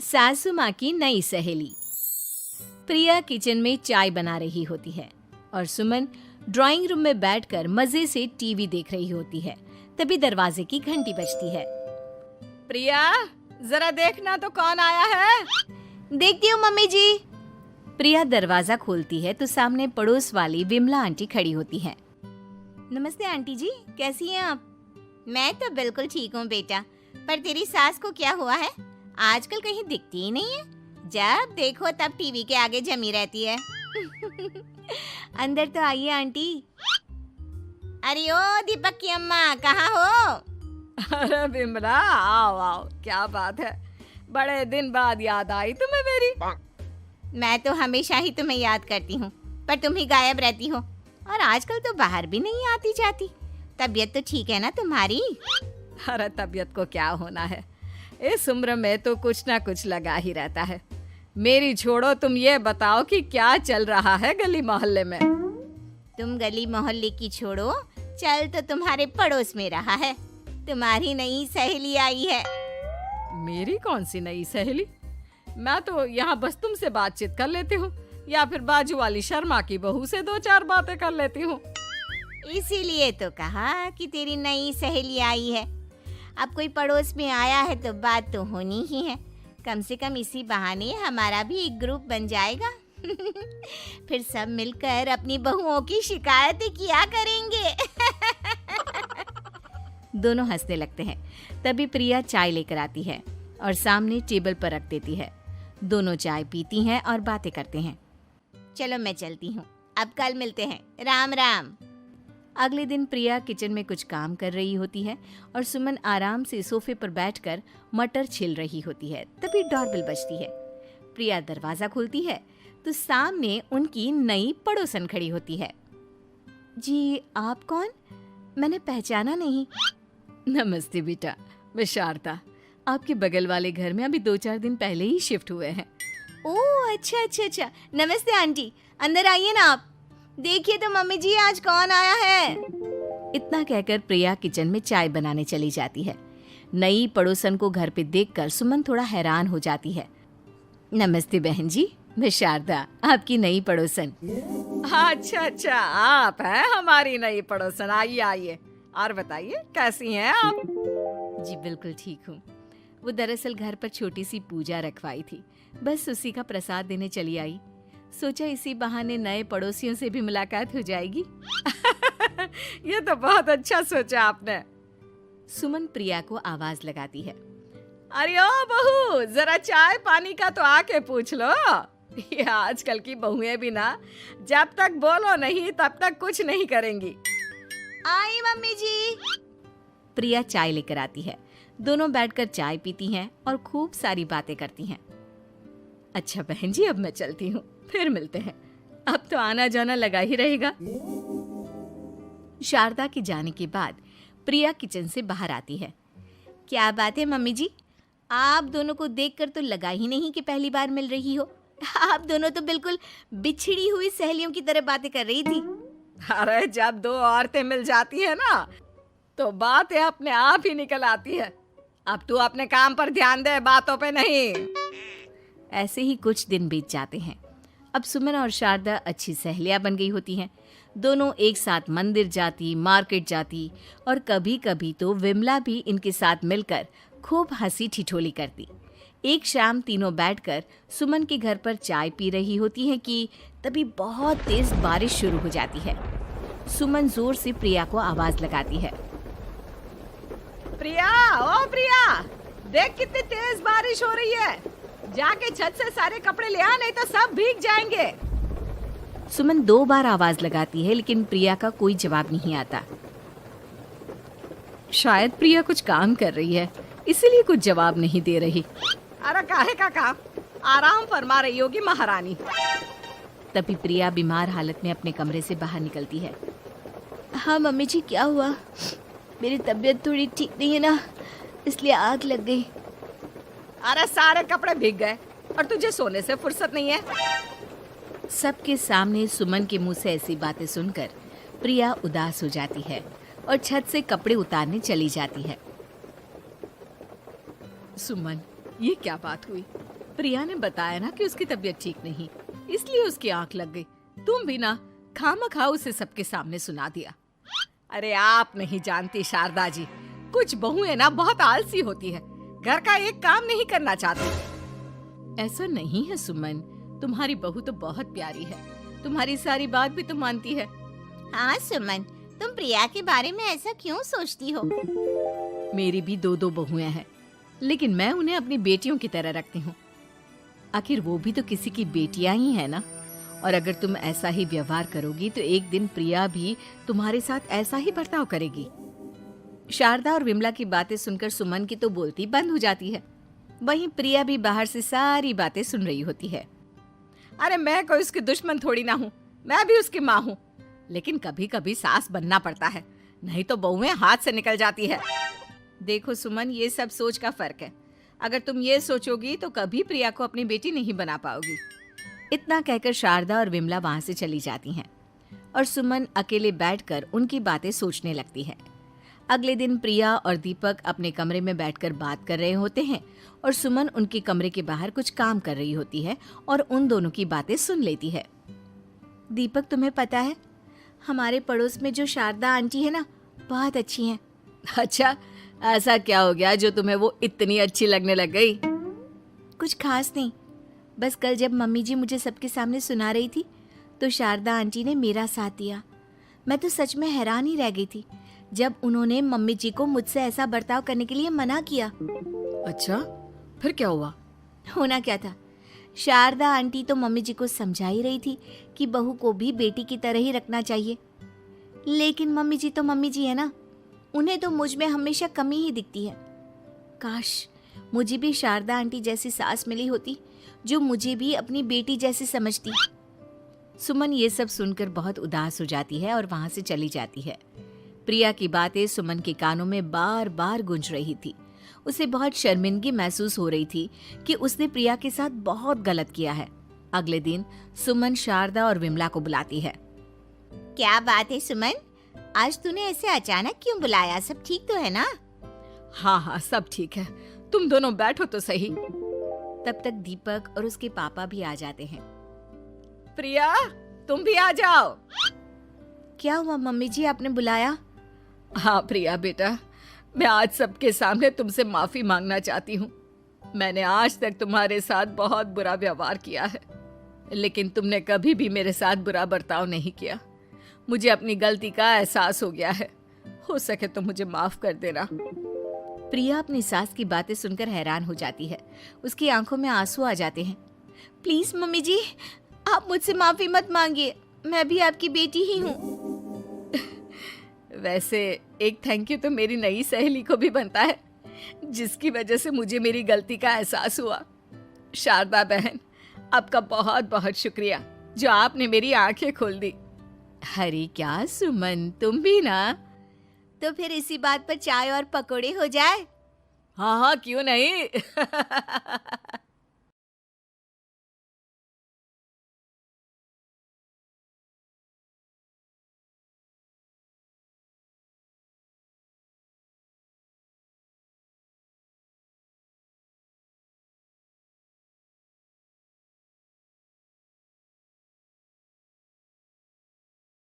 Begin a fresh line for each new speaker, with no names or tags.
सासू माँ की नई सहेली। प्रिया किचन में चाय बना रही होती है और सुमन ड्राइंग रूम में बैठकर मजे से टीवी देख रही होती है। तभी दरवाजे की घंटी बजती है।
प्रिया, जरा देखना तो कौन आया है।
देखती हूँ मम्मी जी। प्रिया दरवाजा खोलती है तो सामने पड़ोस वाली विमला आंटी खड़ी होती है। नमस्ते आंटी जी, कैसी हैं आप?
मैं तो बिल्कुल ठीक हूँ बेटा, पर तेरी सास को क्या हुआ है? आजकल कहीं दिखती ही नहीं है। जब देखो तब टीवी के आगे जमी रहती है।
अंदर तो आइए आंटी।
अरे ओ दीपक की अम्मा, कहाँ हो?
अरे बिमला, आओ आओ, क्या बात है, बड़े दिन बाद याद आई तुम्हें मेरी।
मैं तो हमेशा ही तुम्हें याद करती हूँ, पर तुम ही गायब रहती हो और आजकल तो बाहर भी नहीं आती जाती। तबीयत तो ठीक है ना तुम्हारी?
अरे तबीयत को क्या होना है, इस उम्र में तो कुछ ना कुछ लगा ही रहता है। मेरी छोड़ो, तुम ये बताओ कि क्या चल रहा है गली मोहल्ले में।
तुम गली मोहल्ले की छोड़ो, चल तो तुम्हारे पड़ोस में रहा है। तुम्हारी नई सहेली आई है।
मेरी कौन सी नई सहेली? मैं तो यहाँ बस तुमसे बातचीत कर लेती हूँ या फिर बाजू वाली शर्मा की बहू से दो चार बातें कर लेती हूँ।
इसीलिए तो कहा कि तेरी नई सहेली आई है। अब कोई पड़ोस में आया है तो बात तो होनी ही है। कम से कम इसी बहाने हमारा भी एक ग्रुप बन जाएगा। फिर सब मिलकर अपनी बहुओं की शिकायतें किया करेंगे।
दोनों हंसने लगते हैं। तभी प्रिया चाय लेकर आती है और सामने टेबल पर रख देती है। दोनों चाय पीती हैं और बातें करते हैं।
चलो मैं चलती हूँ, अब कल मिलते हैं। राम राम।
अगले दिन प्रिया किचन में कुछ काम कर रही होती है और सुमन आराम से सोफे पर बैठकर मटर छिल रही होती है। तभी डोरबेल बजती है। प्रिया दरवाजा खोलती है तो सामने उनकी नई पड़ोसन खड़ी होती है। जी, आप कौन? मैंने पहचाना नहीं। नमस्ते बेटा, मैं शारदा, आपके बगल वाले घर में अभी 2-4 दिन पहले ही शिफ्ट हुए हैं। ओह अच्छा अच्छा अच्छा, नमस्ते आंटी, अंदर आइए ना आप। देखिए तो मम्मी जी, आज कौन आया है। इतना कहकर प्रिया किचन में चाय बनाने चली जाती है। नई पड़ोसन को घर पे देखकर सुमन थोड़ा हैरान हो जाती है। नमस्ते बहन जी, मैं शारदा, आपकी नई पड़ोसन।
अच्छा अच्छा, आप हैं हमारी नई पड़ोसन। आइए आइए, और बताइए कैसी हैं आप?
जी बिल्कुल ठीक हूँ। वो दरअसल घर पर छोटी सी पूजा रखवाई थी, बस उसी का प्रसाद देने चली आई। सोचा इसी बहाने नए पड़ोसियों से भी मुलाकात हो जाएगी।
ये तो बहुत अच्छा सोचा आपने।
सुमन प्रिया को आवाज लगाती है।
अरे ओ बहू, जरा चाय पानी का तो आके पूछ लो। ये आजकल की बहुएं भी ना, जब तक बोलो नहीं तब तक कुछ नहीं करेंगी।
आई मम्मी जी।
प्रिया चाय लेकर आती है। दोनों बैठकर चाय पीती हैं और खूब सारी बातें करती हैं। अच्छा बहन जी, अब मैं चलती हूँ, फिर मिलते हैं। अब तो आना जाना लगा ही रहेगा। शारदा के जाने के बाद प्रिया किचन से बाहर आती है। क्या बात है मम्मी जी, आप दोनों को देखकर तो लगा ही नहीं कि पहली बार मिल रही हो। आप दोनों तो बिल्कुल बिछड़ी हुई सहेलियों की तरह बातें कर रही थी।
अरे जब दो औरतें मिल जाती है ना, तो बातें अपने आप ही निकल आती है। अब तू अपने काम पर ध्यान दे, बातों पे नहीं।
ऐसे ही कुछ दिन बीत जाते हैं। अब सुमन और शारदा अच्छी सहेलियां बन गई होती हैं। दोनों एक साथ मंदिर जाती, मार्केट जाती और कभी कभी तो विमला भी इनके साथ मिलकर खूब हंसी ठिठोली करती। एक शाम तीनों बैठकर सुमन के घर पर चाय पी रही होती हैं कि तभी बहुत तेज बारिश शुरू हो जाती है। सुमन जोर से प्रिया को आवाज लगाती है।
प्रिया, ओ प्रिया, देख कितनी तेज बारिश हो रही है। जाके छत से सारे कपड़े ले आ, नहीं तो सब भीग जाएंगे।
सुमन 2 बार आवाज लगाती है लेकिन प्रिया का कोई जवाब नहीं आता। शायद प्रिया कुछ काम कर रही है, इसीलिए कुछ जवाब नहीं दे रही।
अरे काहे का काम, आराम फरमा रही होगी महारानी।
तभी प्रिया बीमार हालत में अपने कमरे से बाहर निकलती है। हाँ मम्मी जी, क्या हुआ? मेरी तबीयत थोड़ी ठीक नहीं है ना, इसलिए आग लग गई।
अरे सारे कपड़े भीग गए और तुझे सोने से फुर्सत नहीं है।
सबके सामने सुमन के मुंह से ऐसी बातें सुनकर प्रिया उदास हो जाती है और छत से कपड़े उतारने चली जाती है।
सुमन, ये क्या बात हुई? प्रिया ने बताया ना कि उसकी तबीयत ठीक नहीं, इसलिए उसकी आंख लग गई। तुम भी ना खामखा उसे सबके सामने सुना दिया। अरे आप नहीं जानती शारदा जी, कुछ बहुएं ना बहुत आलसी होती है, घर का एक काम नहीं करना चाहती। ऐसा नहीं है सुमन, तुम्हारी बहू तो बहुत प्यारी है, तुम्हारी सारी बात भी तो मानती है।
हाँ सुमन, तुम प्रिया के बारे में ऐसा क्यों सोचती हो?
मेरी भी दो बहुएं हैं, लेकिन मैं उन्हें अपनी बेटियों की तरह रखती हूँ। आखिर वो भी तो किसी की बेटियां ही है ना। और अगर तुम ऐसा ही व्यवहार करोगी तो एक दिन प्रिया भी तुम्हारे साथ ऐसा ही बर्ताव करेगी। शारदा और विमला की बातें सुनकर सुमन की तो बोलती बंद हो जाती है। वहीं प्रिया भी बाहर से सारी बातें सुन रही होती है। अरे मैं कोई उसकी दुश्मन थोड़ी ना हूँ, मैं भी उसकी माँ हूँ, लेकिन कभी कभी सास बनना पड़ता है, नहीं तो बहुएं हाथ से निकल जाती है। देखो सुमन, ये सब सोच का फर्क है। अगर तुम ये सोचोगी तो कभी प्रिया को अपनी बेटी नहीं बना पाओगी। इतना कहकर शारदा और विमला वहां से चली जाती हैं और सुमन अकेले बैठकर उनकी बातें सोचने लगती है। अगले दिन प्रिया और दीपक अपने कमरे में बैठकर बात कर रहे होते हैं और सुमन उनके कमरे के बाहर कुछ काम कर रही होती है और उन दोनों की बातें सुन लेती है। दीपक, तुम्हें पता है हमारे पड़ोस में जो शारदा आंटी है ना, बहुत अच्छी हैं। अच्छा, ऐसा क्या हो गया जो तुम्हें वो इतनी अच्छी लगने लग गई? कुछ खास नहीं, बस कल जब मम्मी जी मुझे सबके सामने सुना रही थी तो शारदा आंटी ने मेरा साथ दिया। मैं तो सच में हैरान ही रह गई थी जब उन्होंने मम्मी जी को मुझसे ऐसा बर्ताव करने के लिए मना किया। अच्छा, फिर क्या हुआ? होना क्या था, शारदा आंटी तो मम्मी जी को समझा ही रही थी कि बहू को भी बेटी की तरह ही रखना चाहिए, लेकिन मम्मी जी तो मम्मी जी है ना, उन्हें तो मुझ में हमेशा कमी ही दिखती है। काश मुझे भी शारदा आंटी जैसी सास मिली होती जो मुझे भी अपनी बेटी जैसी समझती। सुमन ये सब सुनकर बहुत उदास हो जाती है और वहां से चली जाती है। प्रिया की बातें सुमन के कानों में बार बार गूंज रही थी। उसे बहुत शर्मिंदगी महसूस हो रही थी कि उसने प्रिया के साथ बहुत गलत किया है। अगले दिन सुमन शारदा और विमला को बुलाती है।
क्या बात है सुमन, आज तूने ऐसे अचानक क्यों बुलाया? सब ठीक तो है ना?
हाँ, सब ठीक है, तुम दोनों बैठो तो सही।
तब तक दीपक और उसके पापा भी आ जाते हैं।
प्रिया, तुम भी आ जाओ।
क्या हुआ मम्मी जी, आपने बुलाया?
हाँ प्रिया बेटा, मैं आज सबके सामने तुमसे माफी मांगना चाहती हूँ। मैंने आज तक तुम्हारे साथ बहुत बुरा व्यवहार किया है, लेकिन तुमने कभी भी मेरे साथ बुरा बर्ताव नहीं किया। मुझे अपनी गलती का एहसास हो गया है, हो सके तो मुझे माफ कर देना।
प्रिया अपनी सास की बातें सुनकर हैरान हो जाती है। उसकी आंखों में आंसू आ जाते हैं। प्लीज मम्मी जी, आप मुझसे माफी मत मांगिए, मैं भी आपकी बेटी ही हूँ।
वैसे एक थैंक यू तो मेरी नई सहेली को भी बनता है, जिसकी वजह से मुझे मेरी गलती का एहसास हुआ। शारदा बहन, आपका बहुत बहुत शुक्रिया जो आपने मेरी आंखें खोल दी।
अरे क्या सुमन, तुम भी ना।
तो फिर इसी बात पर चाय और पकोड़े हो जाए?
हाँ, क्यों नहीं।